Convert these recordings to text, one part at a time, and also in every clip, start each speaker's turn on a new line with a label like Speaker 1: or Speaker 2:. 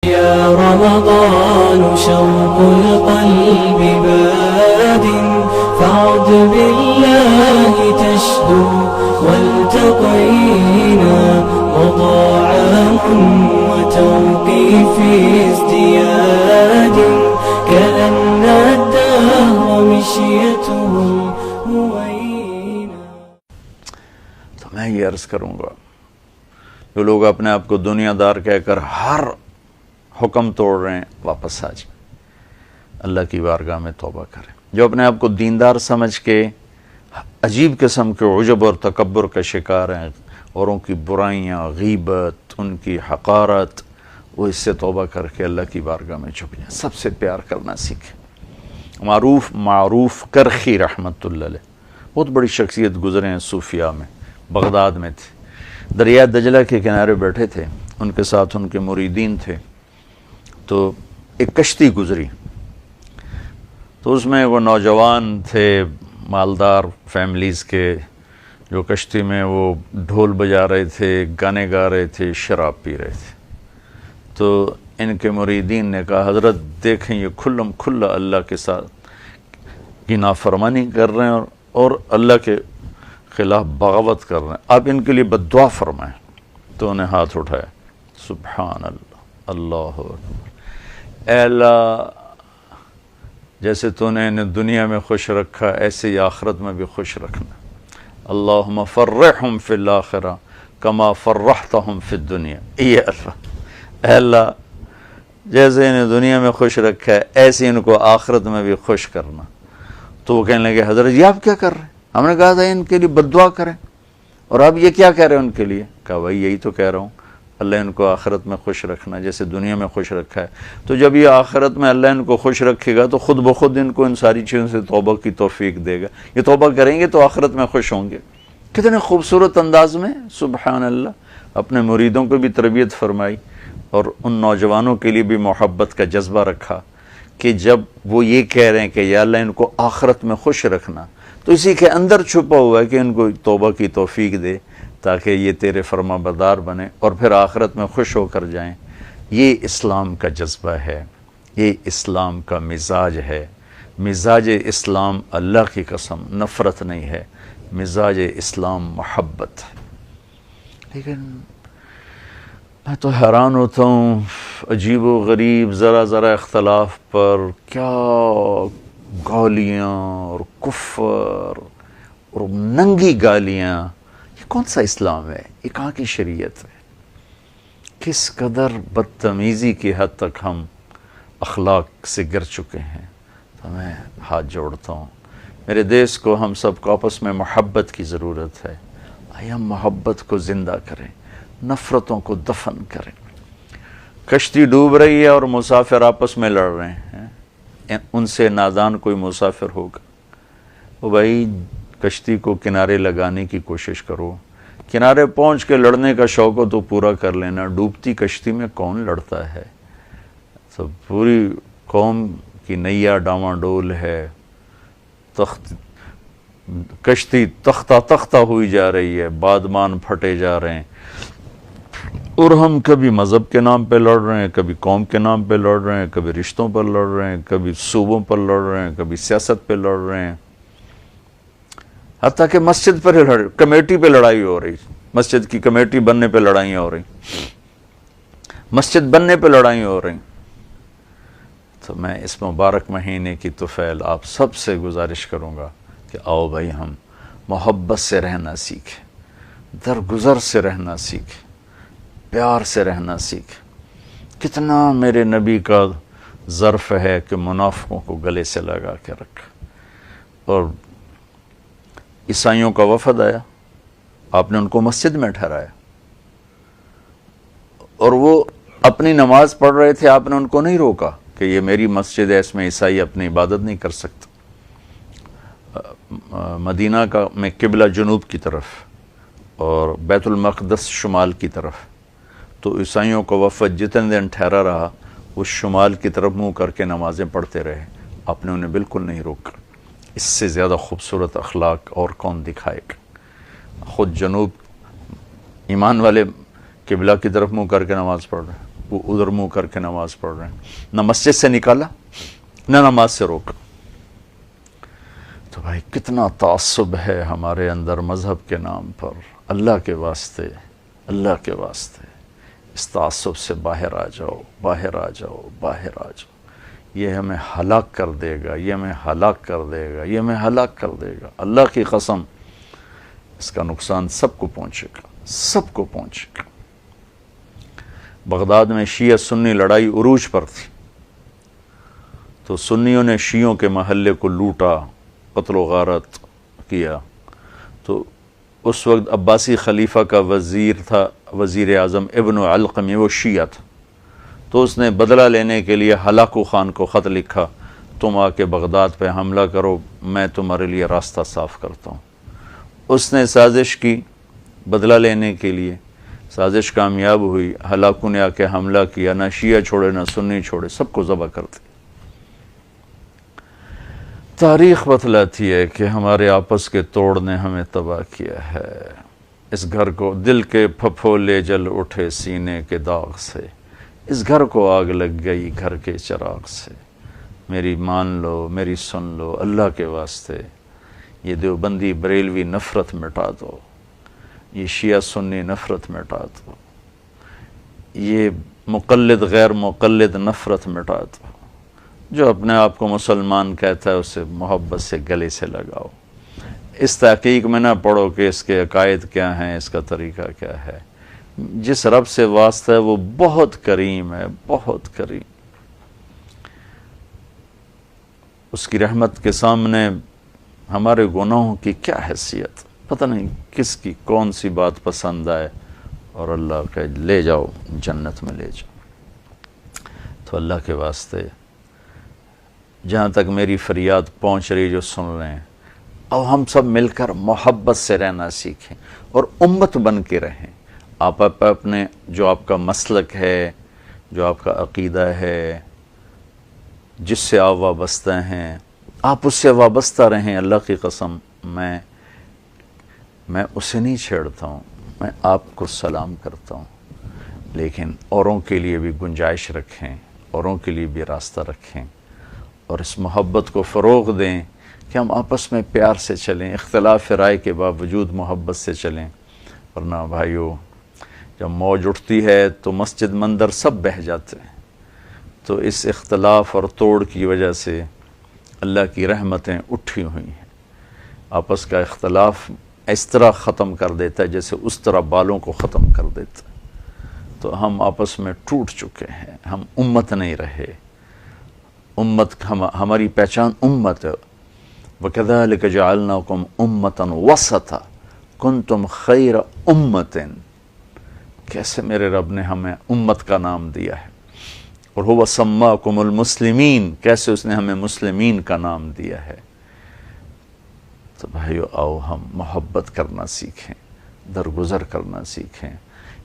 Speaker 1: يا رمضان شوق القلب باد فعد بالله تشدو والتقينا وطعام وتوقيف ازدياد كأن الدهر مشيته هوينا.
Speaker 2: تو میں یہ عرض کروں گا، جو لوگ اپنے آپ کو دنیا دار کہہ کر ہر حکم توڑ رہے ہیں، واپس آ جائیں، اللہ کی بارگاہ میں توبہ کریں. جو اپنے آپ کو دیندار سمجھ کے عجیب قسم کے عجب اور تکبر کا شکار ہیں، اوروں کی برائیاں، غیبت، ان کی حقارت، وہ اس سے توبہ کر کے اللہ کی بارگاہ میں جھک جائیں. سب سے پیار کرنا سیکھیں. معروف کرخی رحمت اللہ علیہ بہت بڑی شخصیت گزرے ہیں صوفیاء میں، بغداد میں تھے، دریا دجلہ کے کنارے بیٹھے تھے، ان کے ساتھ ان کے مریدین تھے. تو ایک کشتی گزری، تو اس میں وہ نوجوان تھے مالدار فیملیز کے، جو کشتی میں وہ ڈھول بجا رہے تھے، گانے گا رہے تھے، شراب پی رہے تھے. تو ان کے مریدین نے کہا، حضرت دیکھیں یہ کھلم کھلا اللہ کے ساتھ کی نافرمانی کر رہے ہیں اور اللہ کے خلاف بغاوت کر رہے ہیں، آپ ان کے لیے بد دعا فرمائیں. تو انہیں ہاتھ اٹھایا، سبحان اللہ، اللہ اکبر، اے اللہ جیسے تو نے انہیں دنیا میں خوش رکھا ایسے ہی آخرت میں بھی خوش رکھنا. اللہم فرحہم فی الآخرہ کما فرحتہم فی الدنیا. یہ اللہ، اے اللہ جیسے انہیں دنیا میں خوش رکھا ہے ایسے ان کو آخرت میں بھی خوش کرنا. تو وہ کہنے لگے، حضرت یہ آپ کیا کر رہے ہیں؟ ہم نے کہا تھا ان کے لیے بد دعا کریں، اور آپ یہ کیا کہہ رہے ہیں ان کے لیے؟ کہا بھائی یہی تو کہہ رہا ہوں، اللہ ان کو آخرت میں خوش رکھنا جیسے دنیا میں خوش رکھا ہے. تو جب یہ آخرت میں اللہ ان کو خوش رکھے گا تو خود بخود ان کو ان ساری چیزوں سے توبہ کی توفیق دے گا. یہ توبہ کریں گے تو آخرت میں خوش ہوں گے. کتنے خوبصورت انداز میں سبحان اللہ اپنے مریدوں کو بھی تربیت فرمائی، اور ان نوجوانوں کے لیے بھی محبت کا جذبہ رکھا کہ جب وہ یہ کہہ رہے ہیں کہ یا اللہ ان کو آخرت میں خوش رکھنا، تو اسی کے اندر چھپا ہوا ہے کہ ان کو توبہ کی توفیق دے تاکہ یہ تیرے فرما بردار بنے اور پھر آخرت میں خوش ہو کر جائیں. یہ اسلام کا جذبہ ہے، یہ اسلام کا مزاج ہے. مزاج اسلام اللہ کی قسم نفرت نہیں ہے، مزاج اسلام محبت ہے. لیکن میں تو حیران ہوتا ہوں، عجیب و غریب ذرا اختلاف پر کیا گالیاں اور کفر اور ننگی گالیاں. یہ کون سا اسلام ہے؟ یہ کہاں کی شریعت ہے؟ کس قدر بدتمیزی کی حد تک ہم اخلاق سے گر چکے ہیں. تو میں ہاتھ جوڑتا ہوں، میرے دیس کو، ہم سب کو آپس میں محبت کی ضرورت ہے. آئیے ہم محبت کو زندہ کریں، نفرتوں کو دفن کریں. کشتی ڈوب رہی ہے اور مسافر آپس میں لڑ رہے ہیں، ان سے نادان کوئی مسافر ہوگا؟ وہ بھائی کشتی کو کنارے لگانے کی کوشش کرو، کنارے پہنچ کے لڑنے کا شوق ہو تو پورا کر لینا. ڈوبتی کشتی میں کون لڑتا ہے؟ تو پوری قوم کی نیا ڈاواں ڈول ہے، کشتی تختہ ہوئی جا رہی ہے، بادمان پھٹے جا رہے ہیں، اور ہم کبھی مذہب کے نام پہ لڑ رہے ہیں، کبھی قوم کے نام پہ لڑ رہے ہیں، کبھی رشتوں پر لڑ رہے ہیں، کبھی صوبوں پر لڑ رہے ہیں، کبھی سیاست پہ لڑ رہے ہیں، حتیٰ کہ مسجد پر کمیٹی پہ لڑائی ہو رہی، مسجد کی کمیٹی بننے پہ لڑائیاں ہو رہی، مسجد بننے پہ لڑائیاں ہو رہی. تو میں اس مبارک مہینے کی طفیل آپ سب سے گزارش کروں گا کہ آؤ بھائی ہم محبت سے رہنا سیکھیں، درگزر سے رہنا سیکھیں، پیار سے رہنا سیکھیں. کتنا میرے نبی کا ظرف ہے کہ منافقوں کو گلے سے لگا کے رکھا. اور عیسائیوں کا وفد آیا، آپ نے ان کو مسجد میں ٹھہرایا، اور وہ اپنی نماز پڑھ رہے تھے، آپ نے ان کو نہیں روکا کہ یہ میری مسجد ہے، اس میں عیسائی اپنی عبادت نہیں کر سکتا. مدینہ کا میں قبلہ جنوب کی طرف اور بیت المقدس شمال کی طرف. تو عیسائیوں کا وفد جتنے دن ٹھہرا رہا وہ شمال کی طرف منہ کر کے نمازیں پڑھتے رہے، آپ نے انہیں بالکل نہیں روکا. اس سے زیادہ خوبصورت اخلاق اور کون دکھائے گا؟ خود جنوب ایمان والے قبلہ کی طرف منہ کر کے نماز پڑھ رہے ہیں، وہ ادھر منہ کر کے نماز پڑھ رہے ہیں، نہ مسجد سے نکالا نہ نماز سے روکا۔ تو بھائی کتنا تعصب ہے ہمارے اندر مذہب کے نام پر۔ اللہ کے واسطے، اللہ کے واسطے اس تعصب سے باہر آ جاؤ، باہر آ جاؤ، باہر آ جاؤ۔ یہ ہمیں ہلاک کر دے گا، یہ ہمیں ہلاک کر دے گا، یہ ہمیں ہلاک کر دے گا۔ اللہ کی قسم اس کا نقصان سب کو پہنچے گا، سب کو پہنچے گا۔ بغداد میں شیعہ سنی لڑائی عروج پر تھی، تو سنیوں نے شیعوں کے محلے کو لوٹا، قتل و غارت کیا۔ تو اس وقت عباسی خلیفہ کا وزیر تھا، وزیر اعظم ابن علقمی، وہ شیعہ تھا۔ تو اس نے بدلہ لینے کے لیے ہلاکو خان کو خط لکھا، تم آ کے بغداد پہ حملہ کرو، میں تمہارے لیے راستہ صاف کرتا ہوں۔ اس نے سازش کی بدلہ لینے کے لیے، سازش کامیاب ہوئی، ہلاکو نے آ کے حملہ کیا، نہ شیعہ چھوڑے نہ سنی چھوڑے، سب کو ذبح کر دیا۔ تاریخ بتلاتی ہے کہ ہمارے آپس کے توڑ نے ہمیں تباہ کیا ہے۔ اس گھر کو دل کے پھپھولے جل اٹھے سینے کے داغ سے، اس گھر کو آگ لگ گئی گھر کے چراغ سے۔ میری مان لو، میری سن لو، اللہ کے واسطے یہ دیوبندی بریلوی نفرت مٹا دو، یہ شیعہ سنی نفرت مٹا دو، یہ مقلد غیر مقلد نفرت مٹا دو۔ جو اپنے آپ کو مسلمان کہتا ہے اسے محبت سے گلے سے لگاؤ۔ اس تحقیق میں نہ پڑھو کہ اس کے عقائد کیا ہیں، اس کا طریقہ کیا ہے۔ جس رب سے واسطہ ہے وہ بہت کریم ہے، بہت کریم۔ اس کی رحمت کے سامنے ہمارے گناہوں کی کیا حیثیت، پتہ نہیں کس کی کون سی بات پسند آئے اور اللہ کہ لے جاؤ جنت میں لے جاؤ۔ تو اللہ کے واسطے جہاں تک میری فریاد پہنچ رہی جو سن رہے ہیں، اور ہم سب مل کر محبت سے رہنا سیکھیں اور امت بن کے رہیں۔ آپ اپنے جو آپ کا مسلک ہے، جو آپ کا عقیدہ ہے، جس سے آپ وابستہ ہیں، آپ اس سے وابستہ رہیں۔ اللہ کی قسم میں اسے نہیں چھیڑتا ہوں، میں آپ کو سلام کرتا ہوں، لیکن اوروں کے لیے بھی گنجائش رکھیں، اوروں کے لیے بھی راستہ رکھیں، اور اس محبت کو فروغ دیں کہ ہم آپس میں پیار سے چلیں، اختلاف رائے کے باوجود محبت سے چلیں۔ ورنہ بھائیو جب موج اٹھتی ہے تو مسجد مندر سب بہہ جاتے ہیں۔ تو اس اختلاف اور توڑ کی وجہ سے اللہ کی رحمتیں اٹھی ہوئی ہیں۔ آپس کا اختلاف اس طرح ختم کر دیتا ہے جیسے اس طرح بالوں کو ختم کر دیتا ہے۔ تو ہم آپس میں ٹوٹ چکے ہیں، ہم امت نہیں رہے۔ امت ہماری پہچان امت ہے۔ وَكَذَلِكَ جَعَلْنَاكُمْ أُمَّةً وَسَطًا كُنْتُمْ خَيْرَ أُمَّةٍ، کیسے میرے رب نے ہمیں امت کا نام دیا ہے۔ اور هُوَ سَمَّاكُمُ الْمُسْلِمِينَ، کیسے اس نے ہمیں مسلمین کا نام دیا ہے۔ تو بھائیو آؤ ہم محبت کرنا سیکھیں، درگزر کرنا سیکھیں۔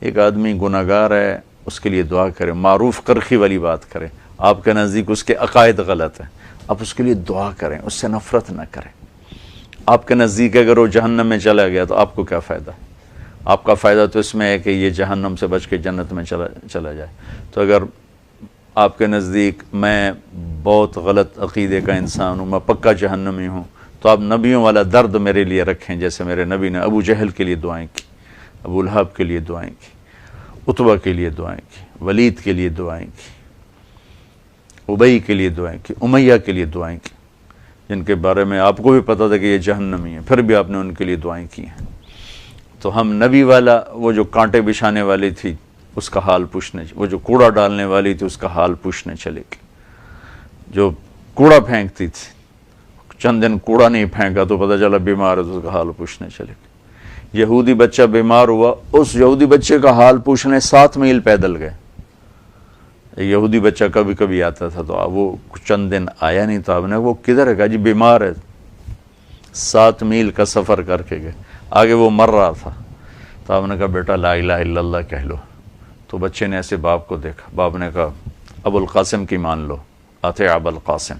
Speaker 2: ایک آدمی گناہگار ہے، اس کے لیے دعا کریں، معروف کرخی والی بات کریں۔ آپ کے نزدیک اس کے عقائد غلط ہیں، آپ اس کے لیے دعا کریں، اس سے نفرت نہ کریں۔ آپ کے نزدیک اگر وہ جہنم میں چلا گیا تو آپ کو کیا فائدہ؟ آپ کا فائدہ تو اس میں ہے کہ یہ جہنم سے بچ کے جنت میں چلا جائے۔ تو اگر آپ کے نزدیک میں بہت غلط عقیدے کا انسان ہوں، میں پکا جہنمی ہوں، تو آپ نبیوں والا درد میرے لیے رکھیں، جیسے میرے نبی نے ابو جہل کے لیے دعائیں کی، ابو لہب کے لیے دعائیں کی، عتبہ کے لیے دعائیں کی، ولید کے لیے دعائیں کی، ابئی کے لیے دعائیں کی، امیہ کے لیے دعائیں کی، جن کے بارے میں آپ کو بھی پتہ تھا کہ یہ جہنمی ہیں، پھر بھی آپ نے ان کے لیے دعائیں کی ہیں۔ تو ہم نبی والا، وہ جو کانٹے بچھانے والی تھی اس کا حال پوچھنے، وہ جو کوڑا ڈالنے والی تھی اس کا حال پوچھنے چلے گئے، جو کوڑا پھینکتی تھی چند دن کوڑا نہیں پھینکا تو پتہ چلا بیمار ہے تو اس کا حال پوچھنے چلے گئے۔ یہودی بچہ بیمار ہوا، اس یہودی بچے کا حال پوچھنے 7 میل پیدل گئے۔ یہودی بچہ کبھی کبھی آتا تھا تو وہ چند دن آیا نہیں، تو آپ نے وہ کدھر ہے؟ کہا جی بیمار ہے۔ 7 میل کا سفر کر کے گئے، آگے وہ مر رہا تھا، تو آپ نے کہا بیٹا لا الہ الا اللہ کہہ لو۔ تو بچے نے ایسے باپ کو دیکھا، باپ نے کہا ابو القاسم کی مان لو، آتے ابو القاسم۔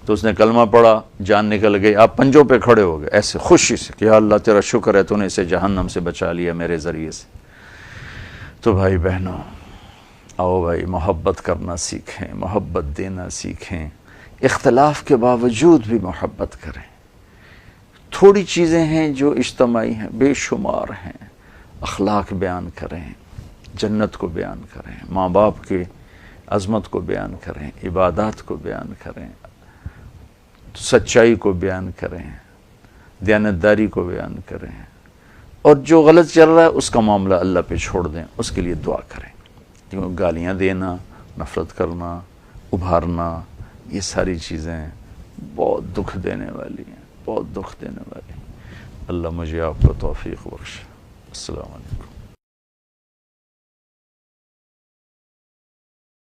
Speaker 2: تو اس نے کلمہ پڑھا، جان نکل گئی، آپ پنجوں پہ کھڑے ہو گئے ایسے خوشی سے کہ یا اللہ تیرا شکر ہے تو نے اسے جہنم سے بچا لیا میرے ذریعے سے۔ تو بھائی بہنوں، آؤ بھائی محبت کرنا سیکھیں، محبت دینا سیکھیں، اختلاف کے باوجود بھی محبت کریں۔ تھوڑی چیزیں ہیں جو اجتماعی ہیں، بے شمار ہیں۔ اخلاق بیان کریں، جنت کو بیان کریں، ماں باپ کی عظمت کو بیان کریں، عبادات کو بیان کریں، سچائی کو بیان کریں، دیانتداری کو بیان کریں، اور جو غلط چل رہا ہے اس کا معاملہ اللہ پہ چھوڑ دیں، اس کے لیے دعا کریں۔ کیونکہ گالیاں دینا، نفرت کرنا، ابھارنا، یہ ساری چیزیں بہت دکھ دینے والی ہیں، بہت دکھ دینے والی ہیں۔ اللہ مجھے آپ کو توفیق بخشے۔ السلام علیکم۔